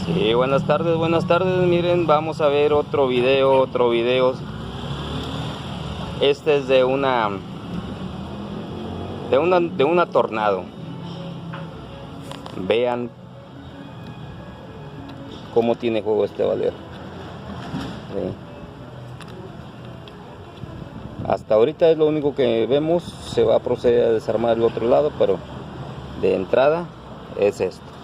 Sí, buenas tardes, miren, vamos a ver otro video. Este es de una tornado. Vean cómo tiene juego este valero. ¿Sí? Hasta ahorita es lo único que vemos. Se va a proceder a desarmar el otro lado, pero de entrada es esto.